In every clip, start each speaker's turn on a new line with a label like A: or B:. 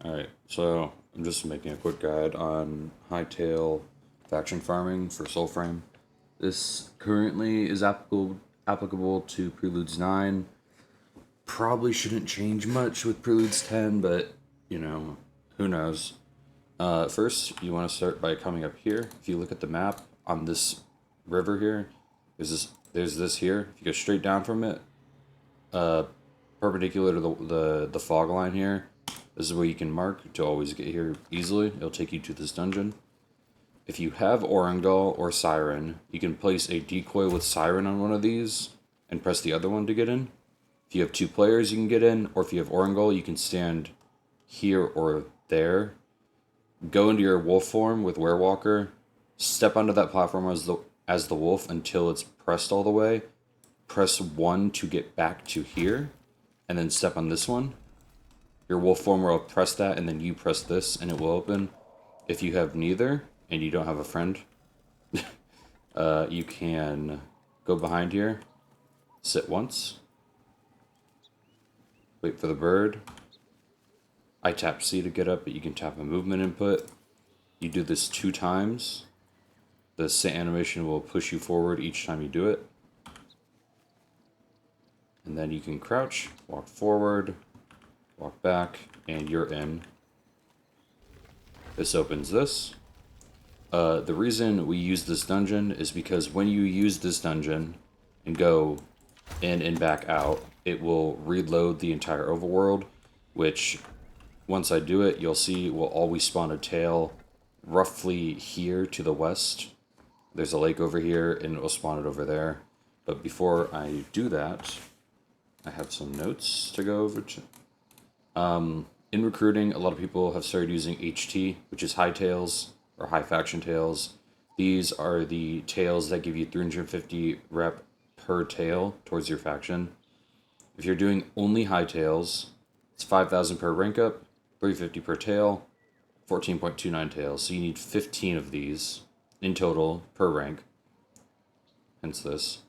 A: Alright, so I'm just making a quick guide on hightail faction farming for Soulframe. This currently is applicable to Preludes 9. Probably shouldn't change much with Preludes 10, but, who knows. First, you want to start by coming up here. If you look at the map on this river here, there's this here. If you go straight down from it, perpendicular to the fog line here, this is where you can mark to always get here easily. It'll take you to this dungeon. If you have Orengall or Siren, you can place a decoy with Siren on one of these and press the other one to get in. If you have 2 players, you can get in, or if you have Orengall, you can stand here or there. Go into your wolf form with Werewalker, step onto that platform as the wolf until it's pressed all the way. Press 1 to get back to here, and then step on this one. Your wolf form will press that, and then you press this, and it will open. If you have neither, and you don't have a friend, you can go behind here, sit once, wait for the bird. I tap C to get up, but you can tap a movement input. You do this 2 times. The sit animation will push you forward each time you do it. And then you can crouch, walk forward, walk back, and you're in. This opens this. The reason we use this dungeon is because when you use this dungeon and go in and back out, it will reload the entire overworld, which once I do it, you'll see will always spawn a tail roughly here to the west. There's a lake over here, and it will spawn it over there. But before I do that, I have some notes to go over. In recruiting, a lot of people have started using HT, which is high tails or high faction tails. These are the tails that give you 350 rep per tail towards your faction. If you're doing only high tails, it's 5,000 per rank up, 350 per tail, 14.29 tails. So you need 15 of these in total per rank. Hence this.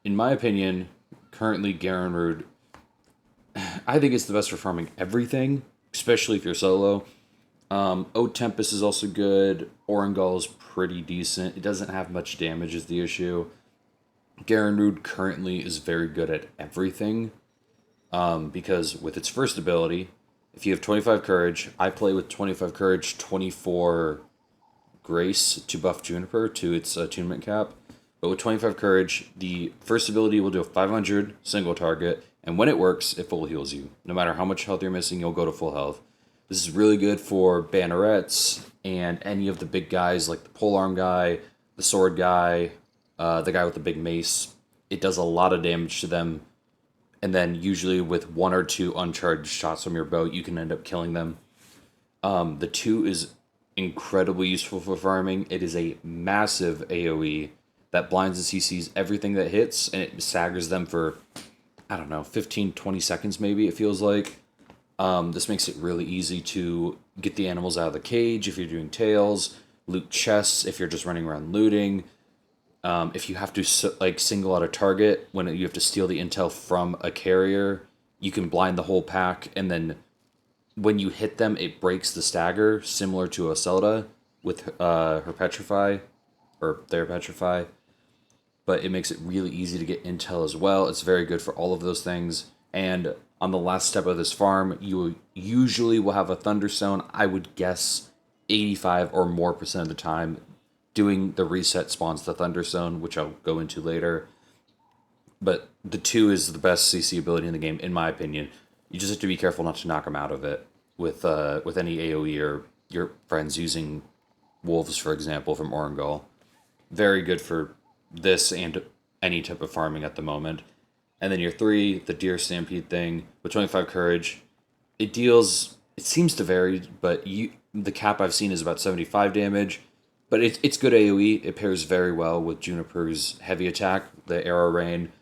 A: In my opinion, currently Garren Rood, I think it's the best for farming everything, especially if you're solo. Oat Tempest is also good. Orengall is pretty decent. It doesn't have much damage is the issue. Garren Rood currently is very good at everything. Because with its first ability, if you have 25 courage, I play with 25 courage, 24 grace to buff Juniper to its attunement cap. But with 25 courage, the first ability will do a 500 single target, and when it works, it full heals you. No matter how much health you're missing, you'll go to full health. This is really good for bannerets and any of the big guys like the polearm guy, the sword guy, the guy with the big mace. It does a lot of damage to them. And then usually with 1 or 2 uncharged shots from your bow, you can end up killing them. The 2 is incredibly useful for farming. It is a massive AoE that blinds and CCs everything that hits, and it staggers them for, 15, 20 seconds maybe, it feels like. This makes it really easy to get the animals out of the cage if you're doing tails, loot chests if you're just running around looting. If you have to single out a target when you have to steal the intel from a carrier, you can blind the whole pack, and then when you hit them, it breaks the stagger, similar to a Zelda with her petrify or their petrify. But it makes it really easy to get intel as well. It's very good for all of those things. And on the last step of this farm, you usually will have a Thunderstone. I would guess 85 or more % of the time. Doing the reset spawns the Thunderstone, which I'll go into later. But the 2 is the best CC ability in the game, in my opinion. You just have to be careful not to knock them out of it with any AoE or your friends using wolves, for example, from Orengall. Very good for this and any type of farming at the moment. And then your 3, the Deer Stampede thing, with 25 courage. It seems to vary, but the cap I've seen is about 75 damage. But it's good AoE. It pairs very well with Juniper's heavy attack, the Arrow Rain.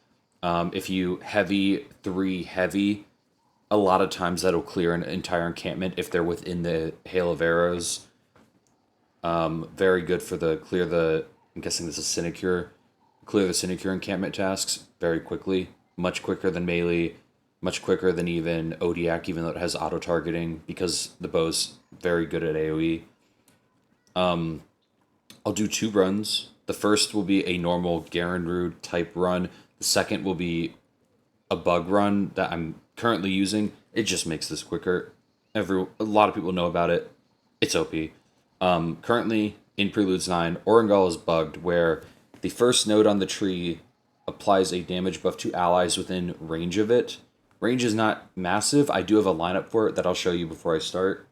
A: If you heavy 3 heavy, a lot of times that'll clear an entire encampment if they're within the hail of arrows. Very good for I'm guessing this is Sinecure. Clear the Sinecure encampment tasks very quickly. Much quicker than melee. Much quicker than even Odiak, even though it has auto-targeting, because the bow's very good at AoE. I'll do 2 runs. The first will be a normal Garren Rood type run. The second will be a bug run that I'm currently using. It just makes this quicker. A lot of people know about it. It's OP. Currently, in Preludes 9, Orengall is bugged, where the first node on the tree applies a damage buff to allies within range of it. Range is not massive. I do have a lineup for it that I'll show you before I start.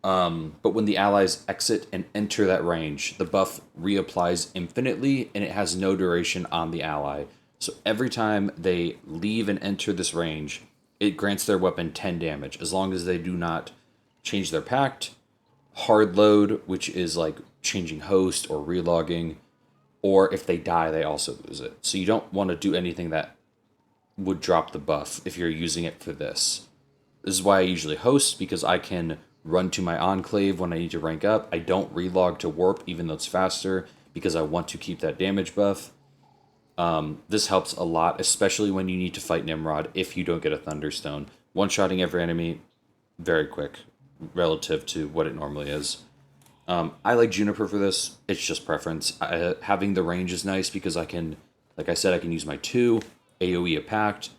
A: But when the allies exit and enter that range, the buff reapplies infinitely, and it has no duration on the ally. So every time they leave and enter this range, it grants their weapon 10 damage, as long as they do not change their pact, hard load, which is like changing host or relogging, or if they die, they also lose it. So you don't want to do anything that would drop the buff if you're using it for this. This is why I usually host, because I can run to my enclave when I need to rank up. I don't relog to warp, even though it's faster, because I want to keep that damage buff. This helps a lot, especially when you need to fight Nimrod if you don't get a Thunderstone. One-shotting every enemy, very quick, relative to what it normally is. I like Juniper for this. It's just preference. Having the range is nice because I can, like I said, I can use my 2, AoE a Pact,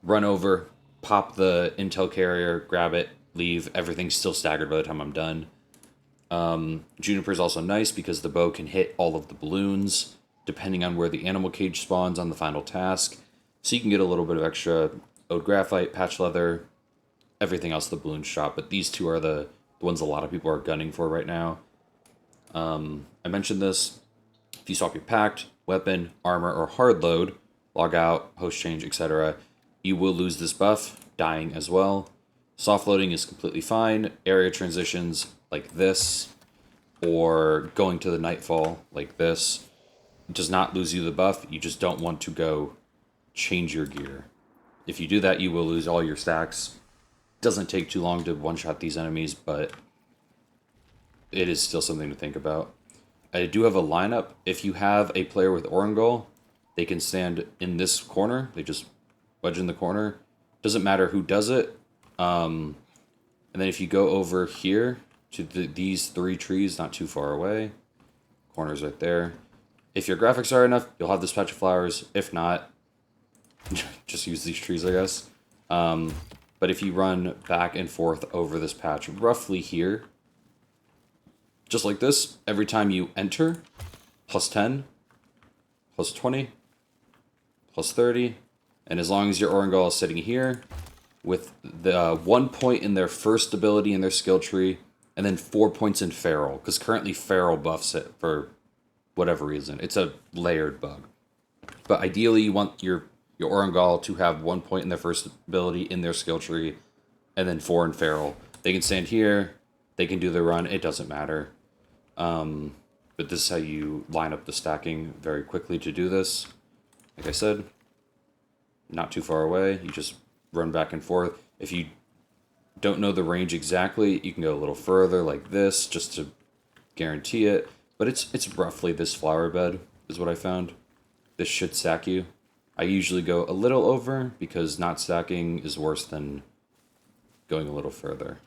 A: run over, pop the intel carrier, grab it, leave. Everything's still staggered by the time I'm done. Juniper is also nice because the bow can hit all of the balloons, depending on where the animal cage spawns on the final task. So you can get a little bit of extra Ode Graphite, Patch Leather, everything else the balloons shop. But these 2 are the ones a lot of people are gunning for right now. I mentioned this. If you swap your Pact, Weapon, Armor, or Hard Load, log out, host change, etc., you will lose this buff, dying as well. Soft loading is completely fine. Area transitions like this, or going to the Nightfall like this, does not lose you the buff. You just don't want to go change your gear. If you do that, you will lose all your stacks. Doesn't take too long to one-shot these enemies, but it is still something to think about. I do have a lineup. If you have a player with Orengall, they can stand in this corner. They just wedge in the corner. Doesn't matter who does it. And then if you go over here to these 3 trees, not too far away, corner's right there. If your graphics are enough, you'll have this patch of flowers. If not, just use these trees, I guess. But if you run back and forth over this patch, roughly here, just like this, every time you enter, plus 10, plus 20, plus 30, and as long as your Orengall is sitting here, with the 1 point in their first ability in their skill tree, and then 4 points in Feral, because currently Feral buffs it for whatever reason. It's a layered bug. But ideally, you want your Orengall to have 1 point in their first ability in their skill tree, and then 4 in Feral. They can stand here, they can do their run, it doesn't matter. But this is how you line up the stacking very quickly to do this. Like I said, not too far away, you just run back and forth. If you don't know the range exactly, you can go a little further like this, just to guarantee it. But it's roughly this flower bed, is what I found. This should stack you. I usually go a little over, because not stacking is worse than going a little further.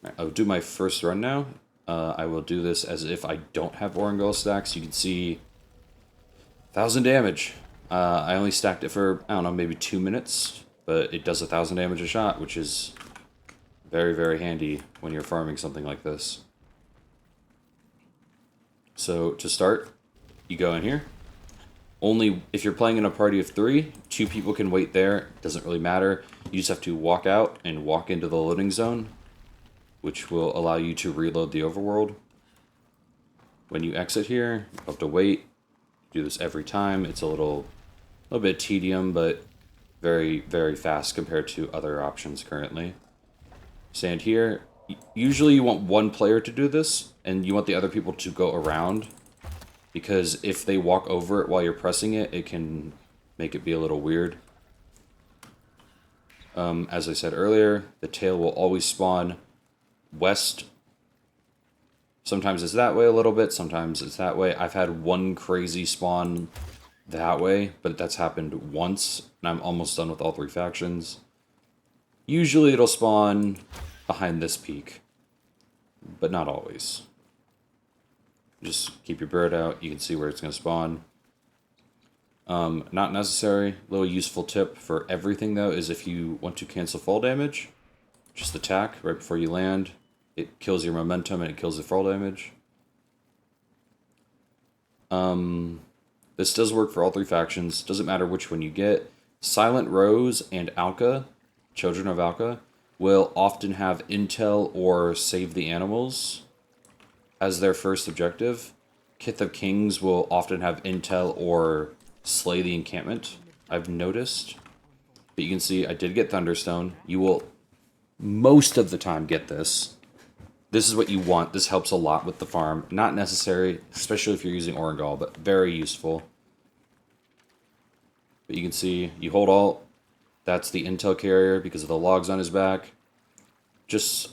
A: Right, I'll do my first run now. I will do this as if I don't have Orengall stacks. You can see 1,000 damage. I only stacked it for, I don't know, maybe 2 minutes, but it does 1,000 damage a shot, which is very, very handy when you're farming something like this. So to start, you go in here. Only if you're playing in a party of 3, 2 people can wait there. It doesn't really matter. You just have to walk out and walk into the loading zone, which will allow you to reload the overworld. When you exit here, you have to wait. Do this every time. It's a little bit tedium, but very, very fast compared to other options currently. Stand here. Usually you want one player to do this, and you want the other people to go around, because if they walk over it while you're pressing it, it can make it be a little weird. As I said earlier, the tail will always spawn west. Sometimes it's that way a little bit, sometimes it's that way. I've had one crazy spawn that way, but that's happened once, and I'm almost done with all 3 factions. Usually it'll spawn behind this peak, but not always. Just keep your bird out, you can see where it's going to spawn. Not necessary. Little useful tip for everything, though, is if you want to cancel fall damage, just attack right before you land. It kills your momentum and it kills the fall damage. This does work for all 3 factions. Doesn't matter which one you get. Silent Rose and Alca, Children of Alca, will often have intel or save the animals as their first objective. Kith of Kings will often have intel or slay the encampment, I've noticed. But you can see I did get Thunderstone. You will most of the time get this. This is what you want. This helps a lot with the farm. Not necessary, especially if you're using Orengall, but very useful. But you can see, you hold Alt. That's the intel carrier because of the logs on his back.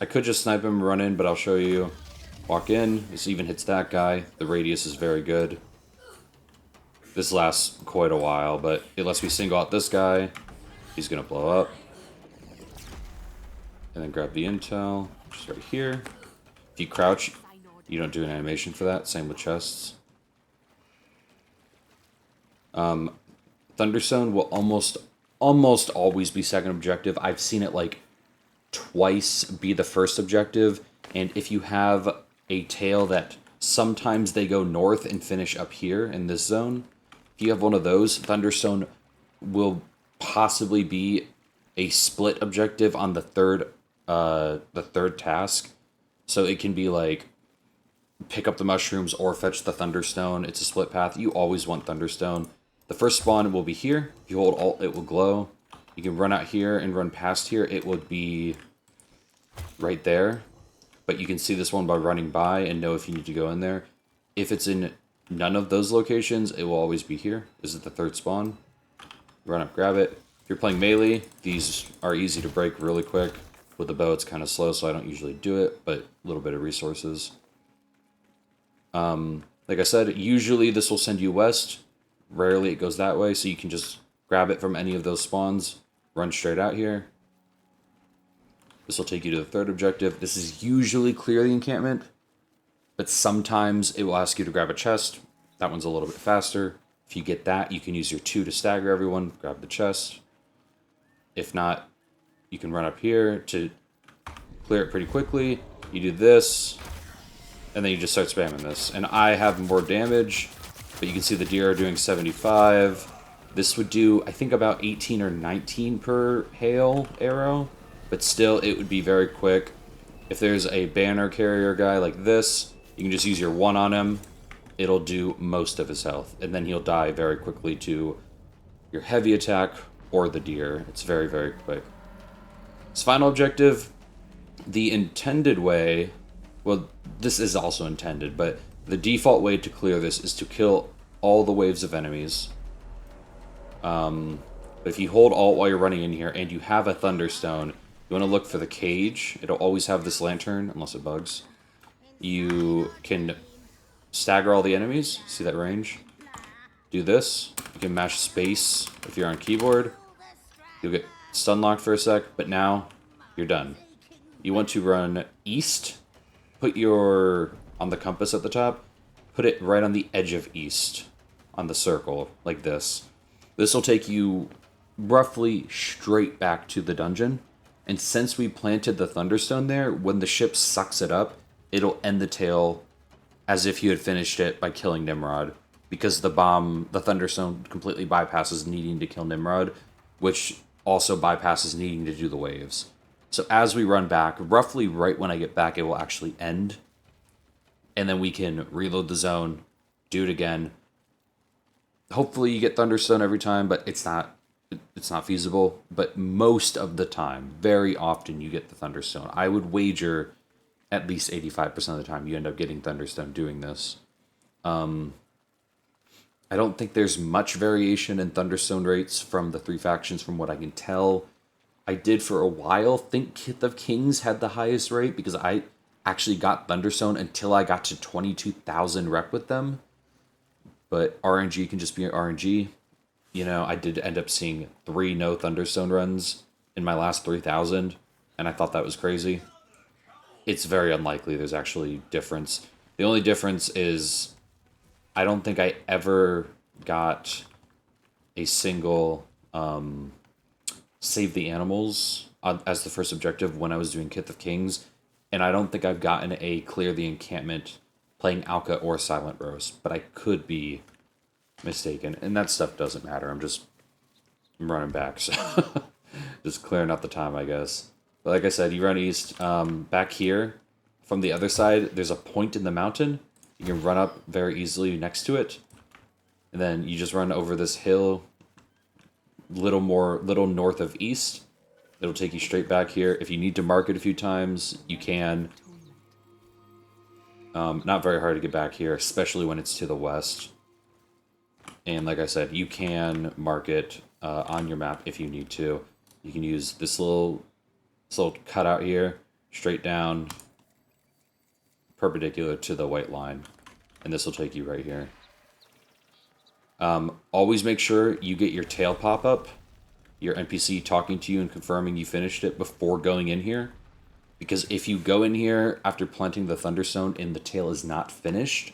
A: I could just snipe him, run in, but I'll show you. Walk in. This even hits that guy. The radius is very good. This lasts quite a while, but it lets me single out this guy. He's going to blow up. And then grab the intel, just right here. If you crouch, you don't do an animation for that. Same with chests. Thunderstone will almost always be second objective. I've seen it like twice be the first objective. And if you have a tail that sometimes they go north and finish up here in this zone, if you have one of those, Thunderstone will possibly be a split objective on the third task. So it can be like pick up the mushrooms or fetch the Thunderstone. It's a split path. You always want Thunderstone. The first spawn will be here. If you hold Alt, it will glow. You can run out here and run past here. It would be right there. But you can see this one by running by and know if you need to go in there. If it's in none of those locations, it will always be here. This is the third spawn. Run up, grab it. If you're playing melee, these are easy to break really quick. With the bow, it's kind of slow, so I don't usually do it, but a little bit of resources. Like I said, usually this will send you west. Rarely it goes that way, so you can just grab it from any of those spawns, run straight out here. This will take you to the third objective. This is usually clear the encampment, but sometimes it will ask you to grab a chest. That one's a little bit faster. If you get that, you can use your 2 to stagger everyone, grab the chest. If not, you can run up here to clear it pretty quickly. You do this, and then you just start spamming this. And I have more damage, but you can see the deer are doing 75. This would do, I think, about 18 or 19 per hail arrow, but still, it would be very quick. If there's a banner carrier guy like this, you can just use your 1 on him. It'll do most of his health, and then he'll die very quickly to your heavy attack or the deer. It's very, very quick. This final objective, the intended way, well, this is also intended, but the default way to clear this is to kill all the waves of enemies. But if you hold Alt while you're running in here and you have a Thunderstone, you want to look for the cage. It'll always have this lantern, unless it bugs. You can stagger all the enemies. See that range? Do this. You can mash space if you're on keyboard. You'll get stun locked for a sec, but now you're done. You want to run east. Put your, on the compass at the top, put it right on the edge of east, on the circle, like this. This will take you roughly straight back to the dungeon. And since we planted the Thunderstone there, when the ship sucks it up, it'll end the tail as if you had finished it by killing Nimrod. Because the Thunderstone completely bypasses needing to kill Nimrod, which also bypasses needing to do the waves. So as we run back, roughly right when I get back, it will actually end. And then we can reload the zone, do it again. Hopefully you get Thunderstone every time, but it's not feasible. But most of the time, very often, you get the Thunderstone. I would wager at least 85% of the time you end up getting Thunderstone doing this. I don't think there's much variation in Thunderstone rates from the 3 factions from what I can tell. I did for a while think Kith of Kings had the highest rate because I actually got Thunderstone until I got to 22,000 rep with them. but RNG can just be RNG. You know, I did end up seeing 3 no Thunderstone runs in my last 3,000, and I thought that was crazy. It's very unlikely there's actually difference. The only difference is I don't think I ever got a single save the animals as the first objective when I was doing Kith of Kings, and I don't think I've gotten a clear the encampment playing Alca or Silent Rose, but I could be mistaken, and that stuff doesn't matter. I'm running back, so just clearing out the time, I guess. But like I said, you run east. Back here, from the other side, there's a point in the mountain. You can run up very easily next to it, and then you just run over this hill, little north of east. It'll take you straight back here. If you need to mark it a few times, you can. Not very hard to get back here, especially when it's to the west. And like I said, you can mark it on your map if you need to. You can use this little cutout here, straight down, perpendicular to the white line. And this will take you right here. Always make sure you get your tail pop up, your NPC talking to you and confirming you finished it before going in here. Because if you go in here after planting the Thunderstone and the tail is not finished,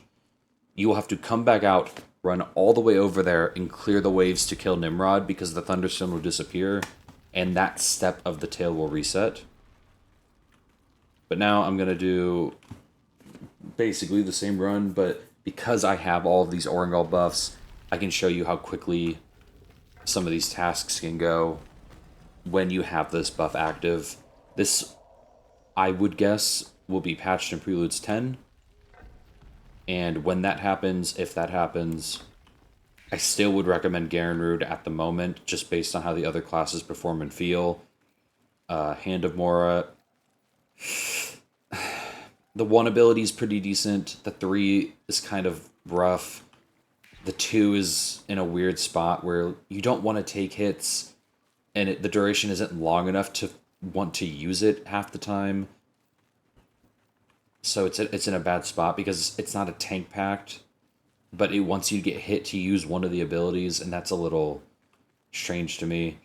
A: you will have to come back out, run all the way over there, and clear the waves to kill Nimrod because the Thunderstone will disappear, and that step of the tail will reset. But now I'm going to do basically the same run, but because I have all of these Orengall buffs, I can show you how quickly some of these tasks can go when you have this buff active. This, I would guess, will be patched in Preludes 10. And when that happens, if that happens, I still would recommend Garren Rood at the moment, just based on how the other classes perform and feel. Hand of Mora. The 1 ability is pretty decent. The 3 is kind of rough. The 2 is in a weird spot where you don't want to take hits, and the duration isn't long enough to want to use it half the time. So it's in a bad spot because it's not a tank pact, but it wants you to get hit to use one of the abilities, and that's a little strange to me.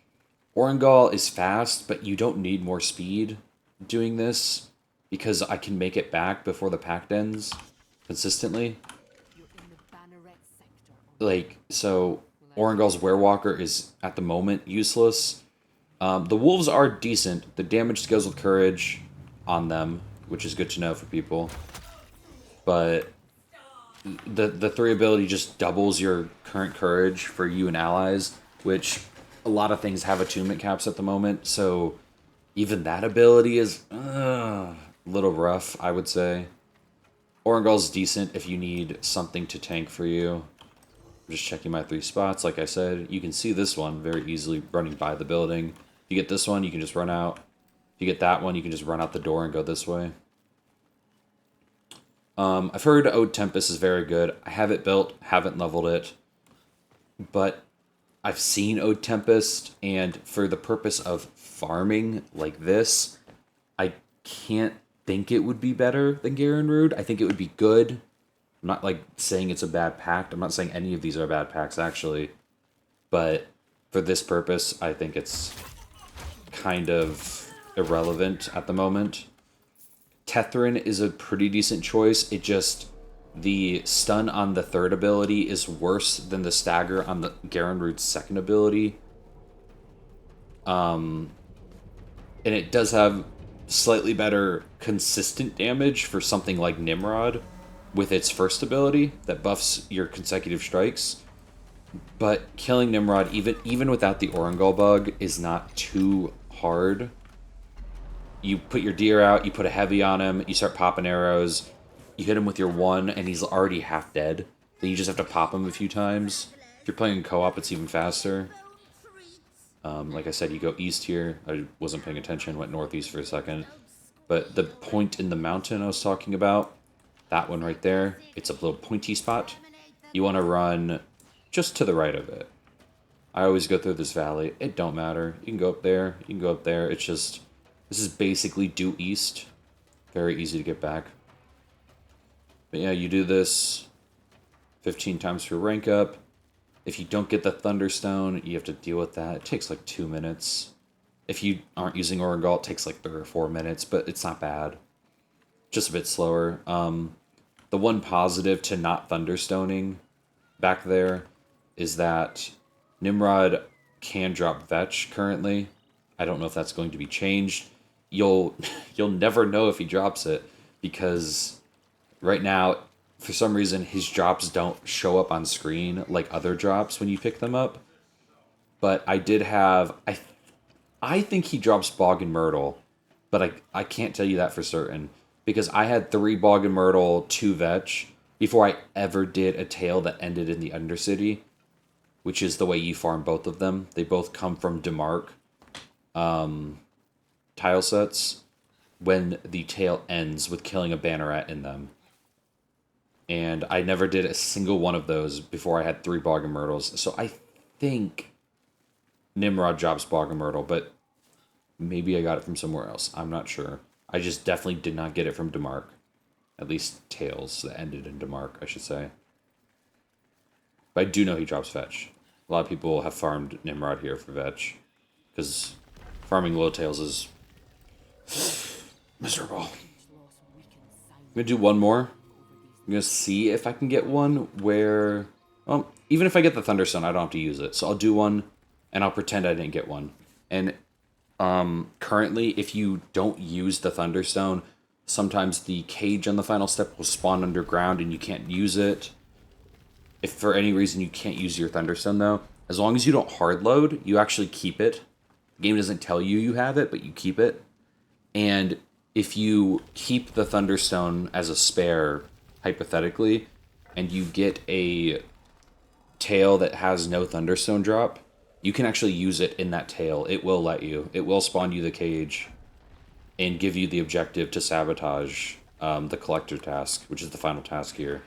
A: Orengall is fast, but you don't need more speed doing this because I can make it back before the pact ends consistently. Like, so Orengall's Werewalker is at the moment useless. The wolves are decent. The damage scales with courage on them, which is good to know for people. But the 3 ability just doubles your current courage for you and allies, which a lot of things have attunement caps at the moment, so even that ability is a little rough, I would say. Orengall's decent if you need something to tank for you. I'm just checking my 3 spots. Like I said, you can see this one very easily running by the building. If you get this one, you can just run out. If you get that one, you can just run out the door and go this way. I've heard Ode Tempest is very good. I have it built, haven't leveled it. But I've seen Ode Tempest, and for the purpose of farming like this, I can't think it would be better than Garren Rood. I think it would be good. I'm not like saying it's a bad pact. I'm not saying any of these are bad pacts, actually. But for this purpose, I think it's kind of irrelevant at the moment. Tethrin is a pretty decent choice. It just, the stun on the 3rd ability is worse than the stagger on the Garren Rood's 2nd ability. And it does have slightly better consistent damage for something like Nimrod with its 1st ability that buffs your consecutive strikes. But killing Nimrod, even without the Orengall Bug, is not too hard. You put your deer out, you put a heavy on him, you start popping arrows, you hit him with your 1, and he's already half dead. Then you just have to pop him a few times. If you're playing co-op, it's even faster. Like I said, you go east here. I wasn't paying attention, went northeast for a second. But the point in the mountain I was talking about, that one right there, it's a little pointy spot. You want to run just to the right of it. I always go through this valley. It don't matter. You can go up there. You can go up there. It's just, this is basically due east. Very easy to get back. But yeah, you do this. 15 times for rank up. If you don't get the Thunderstone, you have to deal with that. It takes like 2 minutes. If you aren't using Orengall, it takes like 3 or 4 minutes, but it's not bad. Just a bit slower. The one positive to not Thunderstoning back there is that Nimrod can drop Vetch currently. I don't know if that's going to be changed. You'll never know if he drops it, because right now, for some reason, his drops don't show up on screen like other drops when you pick them up. But I did have... I think he drops Bog and Myrtle, but I can't tell you that for certain, because I had 3 Bog and Myrtle, 2 Vetch, before I ever did a tail that ended in the Undercity, which is the way you farm both of them. They both come from Demark tile sets when the tail ends with killing a Banneret in them. And I never did a single one of those before I had 3 Bog and Myrtles. So I think Nimrod drops Bog and Myrtle, but maybe I got it from somewhere else. I'm not sure. I just definitely did not get it from Demark. At least tails that ended in Demark, I should say. But I do know he drops Vetch. A lot of people have farmed Nimrod here for Vetch, because farming low tails is miserable. I'm going to do one more. I'm going to see if I can get one where... Well, even if I get the Thunderstone, I don't have to use it. So I'll do one, and I'll pretend I didn't get one. And currently, if you don't use the Thunderstone, sometimes the cage on the final step will spawn underground and you can't use it. If for any reason you can't use your Thunderstone, though, as long as you don't hard load, you actually keep it. The game doesn't tell you you have it, but you keep it. And if you keep the Thunderstone as a spare, hypothetically, and you get a tail that has no Thunderstone drop, you can actually use it in that tail. It will let you. It will spawn you the cage and give you the objective to sabotage the collector task, which is the final task here.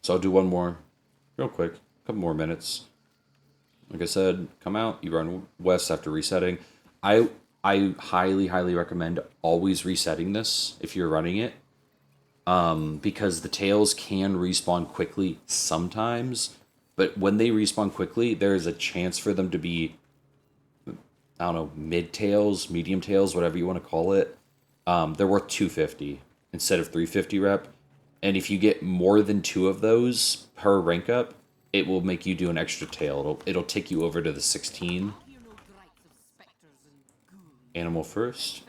A: So I'll do one more real quick. A couple more minutes. Like I said, come out. You run west after resetting. I highly, highly recommend always resetting this if you're running it. Because the tails can respawn quickly sometimes, but when they respawn quickly, there is a chance for them to be, I don't know, mid-tails, medium tails, whatever you want to call it. They're worth 250 instead of 350 rep. And if you get more than 2 of those per rank up, it will make you do an extra tail. It'll take you over to the 16. Animal first.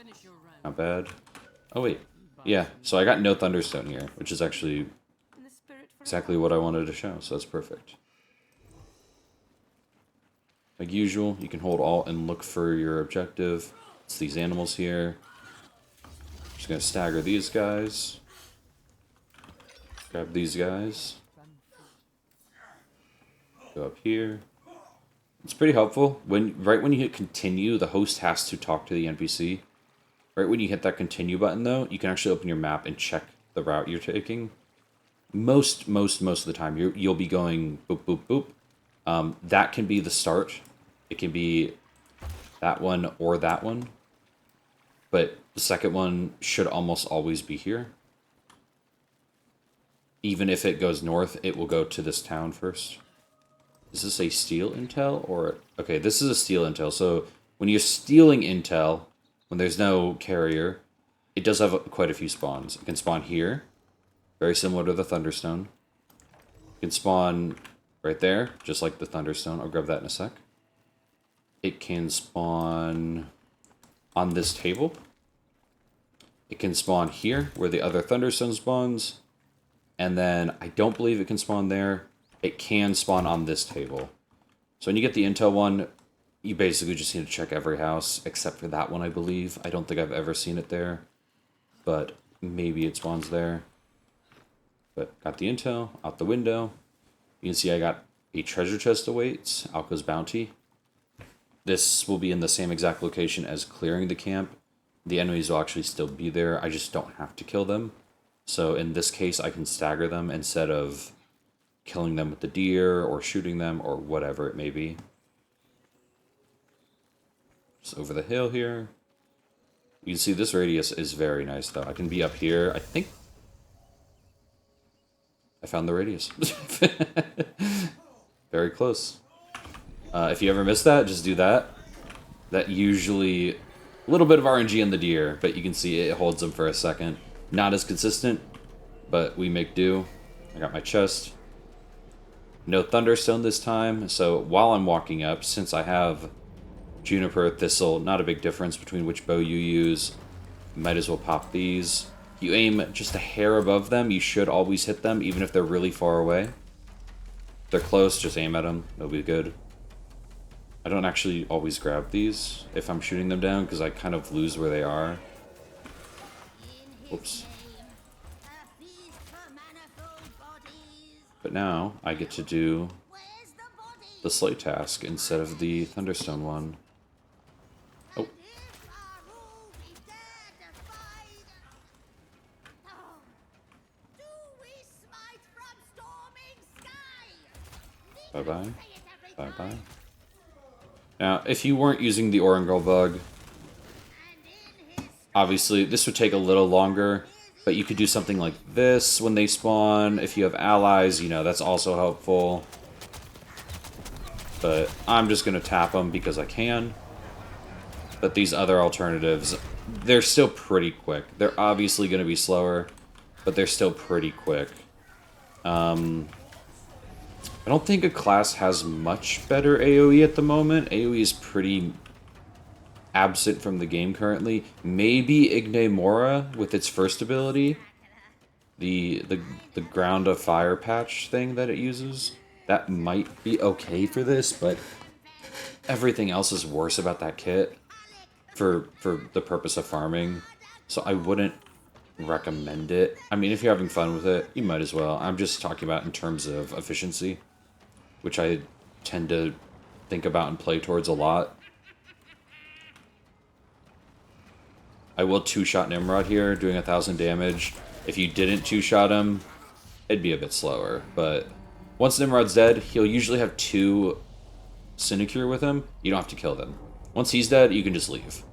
A: Not bad. Oh, wait. Yeah, so I got no Thunderstone here, which is actually exactly what I wanted to show, so that's perfect. Like usual, you can hold Alt and look for your objective. It's these animals here. Just gonna stagger these guys. Grab these guys. Go up here. It's pretty helpful. Right when you hit continue, the host has to talk to the NPC. Right when you hit that continue button, though, you can actually open your map and check the route you're taking. Most of the time, you'll be going boop, boop, boop. That can be the start. It can be that one or that one. But the second one should almost always be here. Even if it goes north, it will go to this town first. Is this a steal intel or... Okay, this is a steal intel. So when you're stealing intel, when there's no carrier, it does have quite a few spawns. It can spawn here, very similar to the Thunderstone. It can spawn right there, just like the Thunderstone. I'll grab that in a sec. It can spawn on this table. It can spawn here, where the other Thunderstone spawns. And then, I don't believe it can spawn there. It can spawn on this table. So when you get the intel one, you basically just need to check every house, except for that one, I believe. I don't think I've ever seen it there. But maybe it spawns there. But got the intel, out the window. You can see I got a treasure chest awaits, Alca's Bounty. This will be in the same exact location as clearing the camp. The enemies will actually still be there. I just don't have to kill them. So in this case, I can stagger them instead of killing them with the deer or shooting them or whatever it may be. Just over the hill here. You can see this radius is very nice though. I can be up here. I think I found the radius. Very close. If you ever miss that, just do that. That usually... a little bit of RNG on the deer, but you can see it holds them for a second. Not as consistent, but we make do. I got my chest. No Thunderstone this time, so while I'm walking up, since I have Juniper, Thistle, not a big difference between which bow you use, might as well pop these. You aim just a hair above them, you should always hit them, even if they're really far away. If they're close, just aim at them, they'll be good. I don't actually always grab these if I'm shooting them down, because I kind of lose where they are. Oops. But now, I get to do the Slay task instead of the Thunderstone one. Oh. Bye-bye. Bye-bye. Now, if you weren't using the Orengall Bug, obviously this would take a little longer, but you could do something like this when they spawn. If you have allies, you know, that's also helpful. But I'm just going to tap them because I can. But these other alternatives, they're still pretty quick. They're obviously going to be slower, but they're still pretty quick. I don't think a class has much better AoE at the moment. AoE is pretty absent from the game currently. Maybe Igne Mora with its first ability. The ground of fire patch thing that it uses. That might be okay for this, but everything else is worse about that kit for the purpose of farming. So I wouldn't recommend it. I mean, if you're having fun with it, you might as well. I'm just talking about in terms of efficiency, which I tend to think about and play towards a lot. I will two-shot Nimrod here, doing 1,000 damage. If you didn't two-shot him, it'd be a bit slower. But once Nimrod's dead, he'll usually have 2 Sinecure with him. You don't have to kill them. Once he's dead, you can just leave.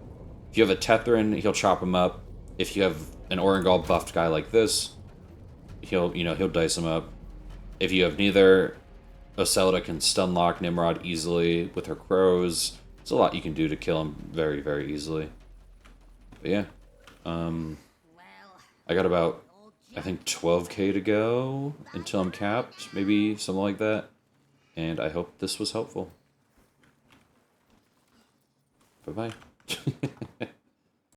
A: If you have a Tethrin, he'll chop him up. If you have an Orengall buffed guy like this, he'll dice him up. If you have neither, Oselda can stun lock Nimrod easily with her crows. There's a lot you can do to kill him very, very easily. But yeah, I got about, I think, 12k to go until I'm capped, maybe something like that. And I hope this was helpful. Bye-bye.